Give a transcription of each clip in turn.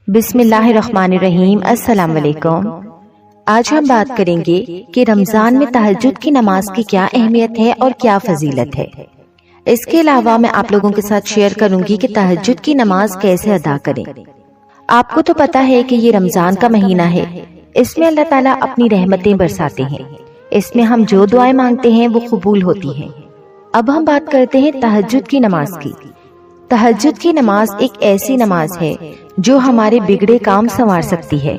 بسم اللہ الرحمن الرحیم۔ السلام علیکم۔ آج ہم بات کریں گے کہ رمضان میں تہجد کی نماز کی کیا اہمیت ہے اور کیا فضیلت ہے۔ اس کے علاوہ میں آپ لوگوں کے ساتھ شیئر کروں گی کہ تہجد کی نماز کیسے ادا کریں۔ آپ کو تو پتا ہے کہ یہ رمضان کا مہینہ ہے، اس میں اللہ تعالیٰ اپنی رحمتیں برساتے ہیں، اس میں ہم جو دعائیں مانگتے ہیں وہ قبول ہوتی ہیں۔ اب ہم بات کرتے ہیں تہجد کی نماز کی۔ تہجد کی نماز ایک ایسی نماز ہے جو ہمارے بگڑے کام سنوار سکتی ہے،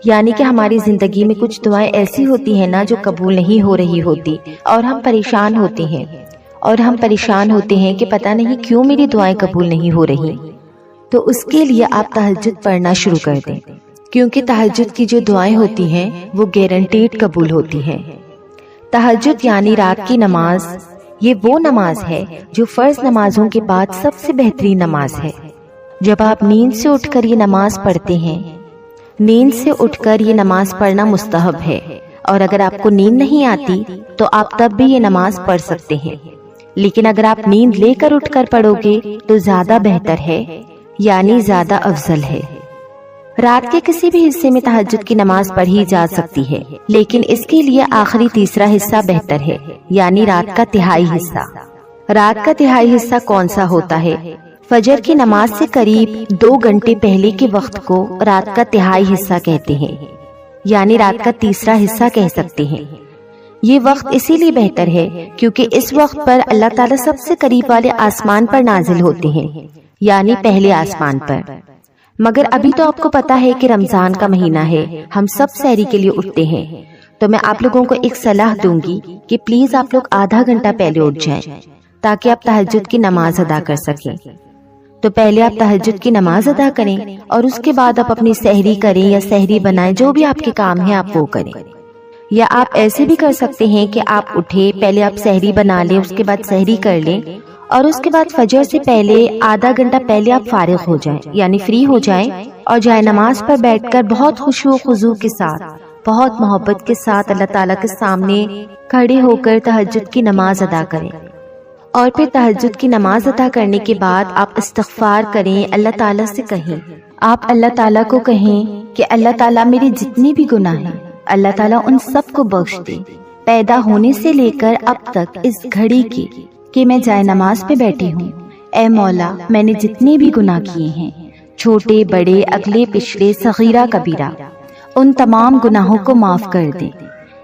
یعنی کہ ہماری زندگی میں کچھ دعائیں ایسی ہوتی ہیں نا جو قبول نہیں ہو رہی ہوتی اور ہم پریشان ہوتے ہیں کہ پتہ نہیں کیوں میری دعائیں قبول نہیں ہو رہی۔ تو اس کے لیے آپ تہجد پڑھنا شروع کر دیں، کیونکہ تہجد کی جو دعائیں ہوتی ہیں وہ گارنٹیڈ قبول ہوتی ہیں۔ تہجد یعنی رات کی نماز، یہ وہ نماز ہے جو فرض نمازوں کے بعد سب سے بہترین نماز ہے۔ جب آپ نیند سے اٹھ کر یہ نماز پڑھتے ہیں، نیند سے اٹھ کر یہ نماز پڑھنا مستحب ہے، اور اگر آپ کو نیند نہیں آتی تو آپ تب بھی یہ نماز پڑھ سکتے ہیں، لیکن اگر آپ نیند لے کر اٹھ کر پڑھو گے تو زیادہ بہتر ہے، یعنی زیادہ افضل ہے۔ رات کے کسی بھی حصے میں تہجد کی نماز پڑھی جا سکتی ہے، لیکن اس کے لیے آخری تیسرا حصہ بہتر ہے، یعنی رات کا تہائی حصہ۔ رات کا تہائی حصہ کون سا ہوتا ہے؟ فجر کی نماز سے قریب 2 گھنٹے پہلے کے وقت کو رات کا تہائی حصہ کہتے ہیں، یعنی رات کا تیسرا حصہ کہہ سکتے ہیں۔ یہ وقت اسی لیے بہتر ہے کیونکہ اس وقت پر اللہ تعالیٰ سب سے قریب والے آسمان پر نازل ہوتے ہیں، یعنی پہلے آسمان پر۔ مگر ابھی تو آپ کو پتا ہے کہ رمضان کا مہینہ ہے، ہم سب سحری کے لیے اٹھتے ہیں، تو میں آپ لوگوں کو ایک صلاح دوں گی کہ پلیز آپ لوگ آدھا گھنٹہ پہلے اٹھ جائیں تاکہ آپ تہجد کی نماز ادا کر سکیں۔ تو پہلے آپ تہجد کی نماز ادا کریں اور اس کے بعد آپ اپنی سحری کریں یا سحری بنائیں، جو بھی آپ کے کام ہیں آپ وہ کریں۔ یا آپ ایسے بھی کر سکتے ہیں کہ آپ اٹھے، پہلے آپ سحری بنا لیں، اس کے بعد سحری کر لیں، اور اس کے بعد فجر سے پہلے آدھا گھنٹہ پہلے آپ فارغ ہو جائیں، یعنی فری ہو جائیں، اور جائے نماز پر بیٹھ کر بہت خشوع و خضوع کے ساتھ، بہت محبت کے ساتھ اللہ تعالیٰ کے سامنے کھڑے ہو کر تہجد کی نماز ادا کریں۔ اور پھر تہجد کی نماز ادا کرنے کے بعد آپ استغفار کریں، اللہ تعالیٰ سے کہیں، آپ اللہ تعالیٰ کو کہیں کہ اللہ تعالیٰ میرے جتنے بھی گناہ ہیں اللہ تعالیٰ ان سب کو بخش دے، پیدا ہونے سے لے کر اب تک اس گھڑی کی کہ میں جائے نماز پہ بیٹھی ہوں، اے مولا میں نے جتنے بھی گناہ کیے ہیں، چھوٹے بڑے اگلے پچھلے صغیرہ کبیرہ، ان تمام گناہوں کو معاف کر دے۔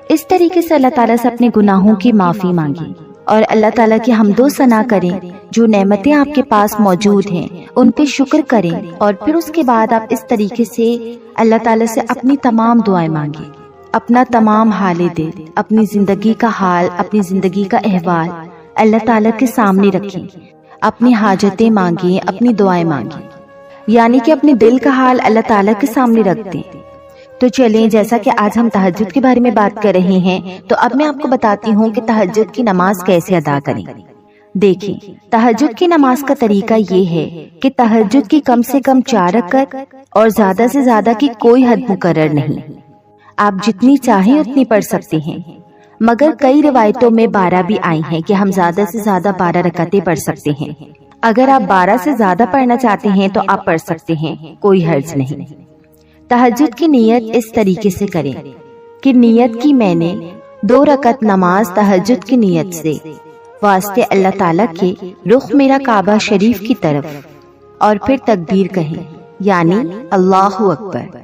اس طریقے سے اللہ تعالیٰ سے اپنے گناہوں کی معافی مانگیں اور اللہ تعالیٰ کی حمد و ثنا کریں، جو نعمتیں آپ کے پاس موجود ہیں ان پہ شکر کریں، اور پھر اس کے بعد آپ اس طریقے سے اللہ تعالیٰ سے اپنی تمام دعائیں مانگیں، اپنا تمام حال دل، اپنی زندگی کا حال، اپنی زندگی کا احوال اللہ تعالیٰ کے سامنے رکھیں، اپنی حاجتیں مانگیں، اپنی دعائیں مانگیں، یعنی کہ اپنے دل کا حال اللہ تعالیٰ کے سامنے رکھ دیں۔ تو چلیں، جیسا کہ آج ہم تہجد کے بارے میں بات کر رہے ہیں، تو اب میں آپ کو بتاتی ہوں کہ تہجد کی نماز کیسے ادا کریں۔ دیکھیں، تہجد کی نماز کا طریقہ یہ ہے کہ تہجد کی کم سے کم 4 رکعت اور زیادہ سے زیادہ کی کوئی حد مقرر نہیں، آپ جتنی چاہیں اتنی پڑھ سکتے ہیں، مگر کئی روایتوں میں 12 بھی آئی ہیں کہ ہم زیادہ سے زیادہ 12 رکعتیں پڑھ سکتے ہیں۔ اگر آپ 12 سے زیادہ پڑھنا چاہتے ہیں تو آپ پڑھ سکتے ہیں، کوئی حرج نہیں۔ تہجد کی نیت اس طریقے سے کریں کہ نیت کی میں نے 2 رکعت نماز تہجد کی نیت سے، واسطے اللہ تعالیٰ کے رخ میرا کعبہ شریف کی طرف، اور پھر تکبیر کہیں، یعنی اللہ اکبر۔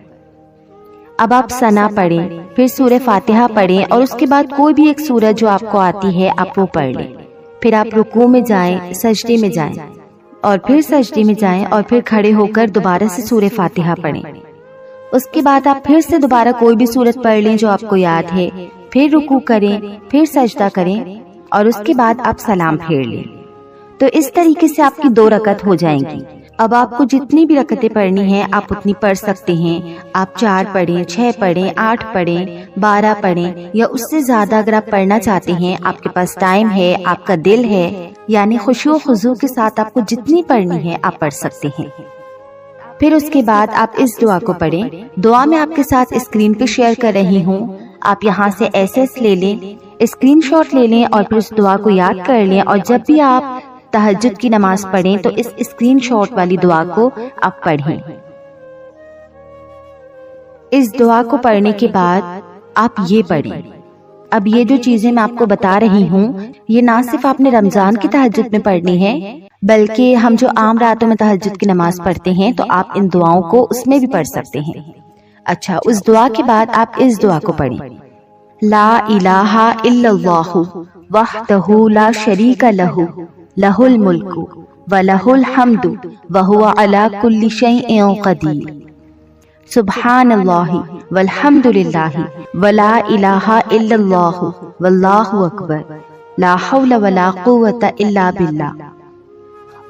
اب آپ ثنا پڑھیں، پھر سورہ فاتحہ پڑھیں، اور اس کے بعد کوئی بھی ایک سورت جو آپ کو آتی ہے آپ وہ پڑھ لیں۔ پھر آپ رکوع میں جائیں، سجدے میں جائیں، اور پھر سجدے میں جائیں، اور پھر کھڑے ہو کر دوبارہ سے سورہ فاتحہ پڑھیں۔ اس کے بعد آپ پھر سے دوبارہ کوئی بھی سورت پڑھ لیں جو آپ کو یاد ہے، پھر رکوع کریں، پھر سجدہ کریں، اور اس کے بعد آپ سلام پھیر لیں۔ تو اس طریقے سے آپ کی 2 رکعت ہو جائیں گی۔ اب آپ کو جتنی بھی رکعتیں پڑھنی ہیں آپ اتنی پڑھ سکتے ہیں، آپ 4 پڑھیں، 6 پڑھیں، 8 پڑھیں، 12 پڑھیں، یا اس سے زیادہ اگر آپ پڑھنا چاہتے ہیں، آپ کے پاس ٹائم ہے، آپ کا دل ہے، یعنی خشوع و خضوع کے ساتھ آپ کو جتنی پڑھنی ہے آپ پڑھ سکتے ہیں۔ پھر اس کے بعد آپ اس دعا کو پڑھیں۔ دعا میں آپ کے ساتھ اسکرین پہ شیئر کر رہی ہوں، آپ یہاں سے ایسے لے لیں، اسکرین شاٹ لے لیں، اور پھر اس دعا کو یاد کر لیں، اور جب بھی آپ تہجد کی نماز پڑھیں تو اس اسکرین شاٹ والی دعا کو آپ پڑھیں۔ اس دعا کو پڑھنے کے بعد آپ یہ پڑھیں۔ اب یہ جو چیزیں میں آپ کو بتا رہی ہوں یہ نہ صرف آپ نے رمضان کی تہجد میں پڑھنی ہے بلکہ ہم جو عام راتوں میں تہجد کی نماز پڑھتے ہیں تو آپ ان دعاؤں کو اس میں بھی پڑھ سکتے ہیں۔ اچھا، اس دعا کے بعد آپ اس دعا کو پڑھیں، لا الہ الا اللہ وحدہ لا شریک لہ لہ الملک ولہ الحمد وہو علی کل شیء قدیر، سبحان اللہ والحمد للہ ولا الہ الا اللہ واللہ اکبر لا حول ولا قوة الا باللہ۔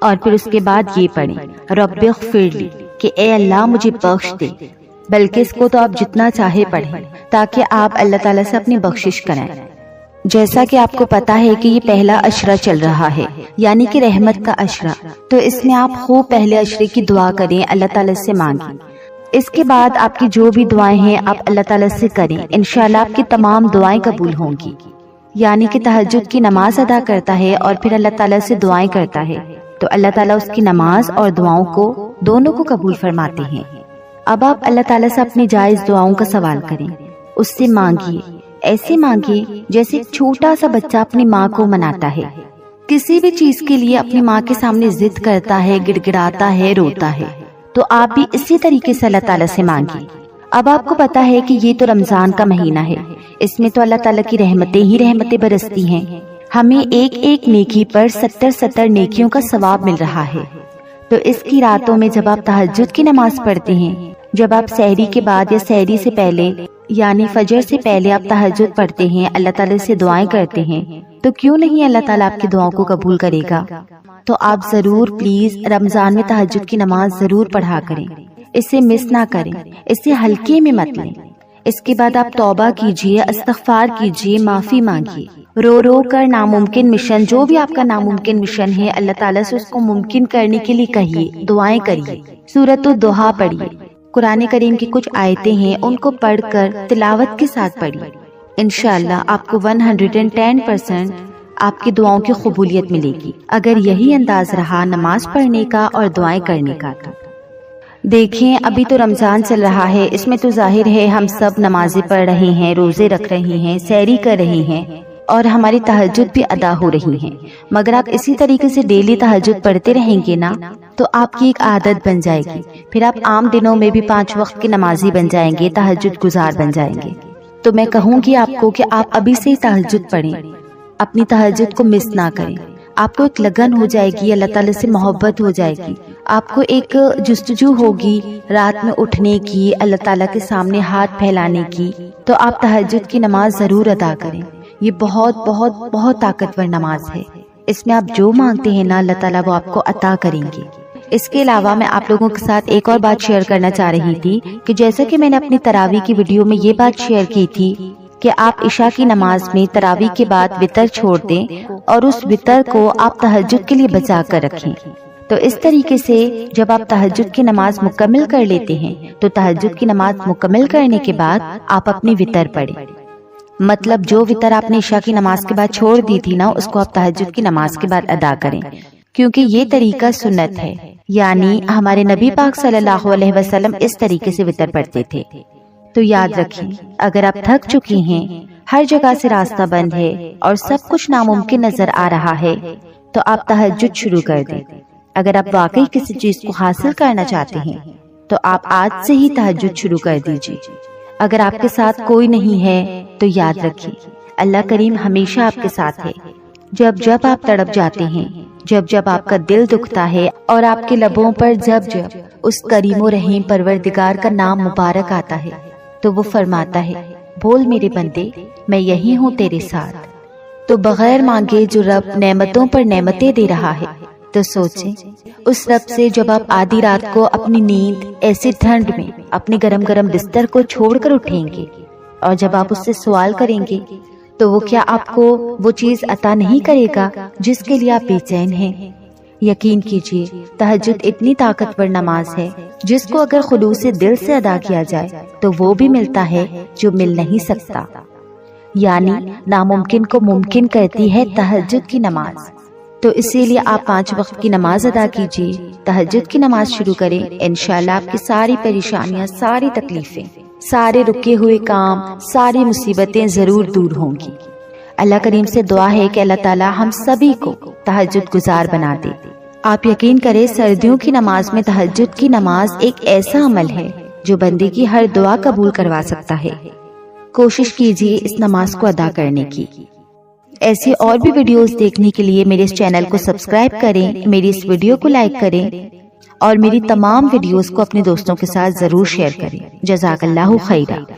اور پھر اس کے بعد یہ پڑھیں، رب اغفر لی، کہ اے اللہ مجھے بخش دے، بلکہ اس کو تو آپ جتنا چاہے پڑھیں تاکہ آپ اللہ تعالیٰ سے اپنی بخشش کریں۔ جیسا کہ آپ کو پتا ہے کہ یہ پہلا عشرہ چل رہا ہے، یعنی کہ رحمت کا عشرہ، تو اس میں آپ خوب پہلے عشرے کی دعا کریں، اللہ تعالیٰ سے مانگیں۔ اس کے بعد آپ کی جو بھی دعائیں ہیں آپ اللہ تعالیٰ سے کریں، انشاءاللہ آپ کی تمام دعائیں قبول ہوں گی۔ یعنی کہ تہجد کی نماز ادا کرتا ہے اور پھر اللہ تعالیٰ سے دعائیں کرتا ہے تو اللہ تعالیٰ اس کی نماز اور دعاؤں کو دونوں کو قبول فرماتے ہیں۔ اب آپ اللہ تعالیٰ سے اپنی جائز دعاؤں کا سوال کریں، اس سے مانگیے، ایسے مانگیے جیسے ایک چھوٹا سا بچہ اپنی ماں کو مناتا ہے، کسی بھی چیز کے لیے اپنی ماں کے سامنے ضد کرتا ہے، گڑ گڑاتا ہے، روتا ہے، تو آپ بھی اسی طریقے سے اللہ تعالیٰ سے مانگیے۔ اب آپ کو پتا ہے کہ یہ تو رمضان کا مہینہ ہے، اس میں تو اللہ تعالیٰ کی رحمتیں ہی رحمتیں برستی ہیں، ہمیں ایک ایک نیکی پر 70 نیکیوں کا ثواب مل رہا ہے۔ تو اس کی راتوں میں جب آپ تہجد کی نماز پڑھتے ہیں، جب آپ سحری کے بعد یا سحری سے پہلے یعنی فجر سے پہلے آپ تہجد پڑھتے ہیں، اللہ تعالیٰ سے دعائیں کرتے ہیں، تو کیوں نہیں اللہ تعالیٰ آپ کی دعاؤں کو قبول کرے گا؟ تو آپ ضرور پلیز رمضان میں تہجد کی نماز ضرور پڑھا کریں، اسے مس نہ کریں، اسے ہلکے میں مت لیں۔ اس کے بعد آپ توبہ کیجئے، استغفار کیجئے، معافی مانگیے، رو رو کر ناممکن مشن، جو بھی آپ کا ناممکن مشن ہے اللہ تعالیٰ سے اس کو ممکن کرنے کے لیے کہیے، دعائیں کریے، سورۃ الضحیٰ پڑھیے، قرآن کریم کی کچھ آیتیں ہیں ان کو پڑھ کر تلاوت کے ساتھ پڑھیے، انشاءاللہ آپ کو 110% آپ کی دعاؤں کی قبولیت ملے گی اگر یہی انداز رہا نماز پڑھنے کا اور دعائیں کرنے کا۔ تو دیکھیں ابھی تو رمضان چل رہا ہے، اس میں تو ظاہر ہے ہم سب نمازیں پڑھ رہے ہیں، روزے رکھ رہے ہیں، سحری کر رہے ہیں اور ہماری تہجد بھی ادا ہو رہی ہیں، مگر آپ اسی طریقے سے ڈیلی تہجد پڑھتے رہیں گے نا تو آپ کی ایک عادت بن جائے گی، پھر آپ عام دنوں میں بھی 5 وقت کی نمازی بن جائیں گے، تہجد گزار بن جائیں گے۔ تو میں کہوں گی آپ کو کہ آپ ابھی سے ہی تہجد پڑھیں، اپنی تہجد کو مس نہ کریں، آپ کو ایک لگن ہو جائے گی، اللہ تعالیٰ سے محبت ہو جائے گی، آپ کو ایک جستجو ہوگی رات میں اٹھنے کی، اللہ تعالیٰ کے سامنے ہاتھ پھیلانے کی، تو آپ تہجد کی نماز ضرور ادا کریں۔ یہ بہت بہت بہت طاقتور نماز ہے، اس میں آپ جو مانگتے ہیں نا اللہ تعالیٰ وہ آپ کو عطا کریں گے۔ اس کے علاوہ میں آپ لوگوں کے ساتھ ایک اور بات شیئر کرنا چاہ رہی تھی کہ جیسا کہ میں نے اپنی تراویح کی ویڈیو میں یہ بات شیئر کی تھی کہ آپ عشاء کی نماز میں تراویح کے بعد وتر چھوڑ دیں اور اس وتر کو آپ تہجد کے لیے بچا کر رکھیں، تو اس طریقے سے جب آپ تہجد کی نماز مکمل کر لیتے ہیں تو تہجد کی نماز مکمل کرنے کے بعد آپ اپنی وتر پڑھیں، مطلب جو وتر آپ نے عشاء کی نماز کے بعد چھوڑ دی تھی نا اس کو آپ تہجد کی نماز کے بعد ادا کریں، کیونکہ یہ طریقہ سنت ہے، یعنی ہمارے نبی پاک صلی اللہ علیہ وسلم اس طریقے سے وتر پڑھتے تھے۔ تو یاد رکھیں اگر آپ تھک چکی ہیں، ہر جگہ سے راستہ بند ہے اور سب کچھ ناممکن نظر آ رہا ہے تو آپ تہجد شروع کر دیں۔ اگر آپ واقعی کسی چیز کو حاصل کرنا چاہتے ہیں تو آپ آج سے ہی تہجد شروع کر دیجیے۔ اگر آپ کے ساتھ کوئی نہیں ہے تو یاد رکھیں اللہ کریم ہمیشہ آپ کے ساتھ ہے، جب جب آپ تڑپ جاتے ہیں، جب جب آپ کا دل دکھتا ہے اور آپ کے لبوں پر جب جب اس کریم و رحیم پروردگار کا نام مبارک آتا ہے تو وہ فرماتا ہے بول میرے بندے میں یہی ہوں تیرے ساتھ۔ تو بغیر مانگے جو رب نعمتوں پر نعمتیں دے رہا ہے تو سوچیں اس رب سے جب آپ آدھی رات کو اپنی نیند ایسی ٹھنڈ میں اپنے گرم گرم بستر کو چھوڑ کر اٹھیں گے اور جب آپ اس سے سوال کریں گے تو وہ کیا آپ کو وہ چیز عطا نہیں کرے گا جس کے لیے آپ بے چین ہیں؟ یقین کیجئے تہجد اتنی طاقتور نماز ہے جس کو اگر خلوص دل سے ادا کیا جائے تو وہ بھی ملتا ہے جو مل نہیں سکتا، یعنی ناممکن کو ممکن کرتی ہے تہجد کی نماز۔ تو اسی لیے آپ 5 وقت کی نماز ادا کیجئے، تہجد کی نماز شروع کریں، انشاءاللہ آپ کی ساری پریشانیاں، ساری تکلیفیں، سارے رکے ہوئے کام، ساری مصیبتیں ضرور دور ہوں گی۔ اللہ کریم سے دعا ہے کہ اللہ تعالی ہم سبھی کو تہجد گزار بنا دے۔ آپ یقین کریں، سردیوں کی نماز میں تہجد کی نماز ایک ایسا عمل ہے جو بندے کی ہر دعا قبول کروا سکتا ہے۔ کوشش کیجیے اس نماز کو ادا کرنے کی۔ ایسی اور بھی ویڈیوز دیکھنے کے لیے میرے اس چینل کو سبسکرائب کریں، میری اس ویڈیو کو لائک کریں اور میری تمام ویڈیوز کو اپنے دوستوں کے ساتھ ضرور شیئر کریں۔ جزاک اللہ خیرہ۔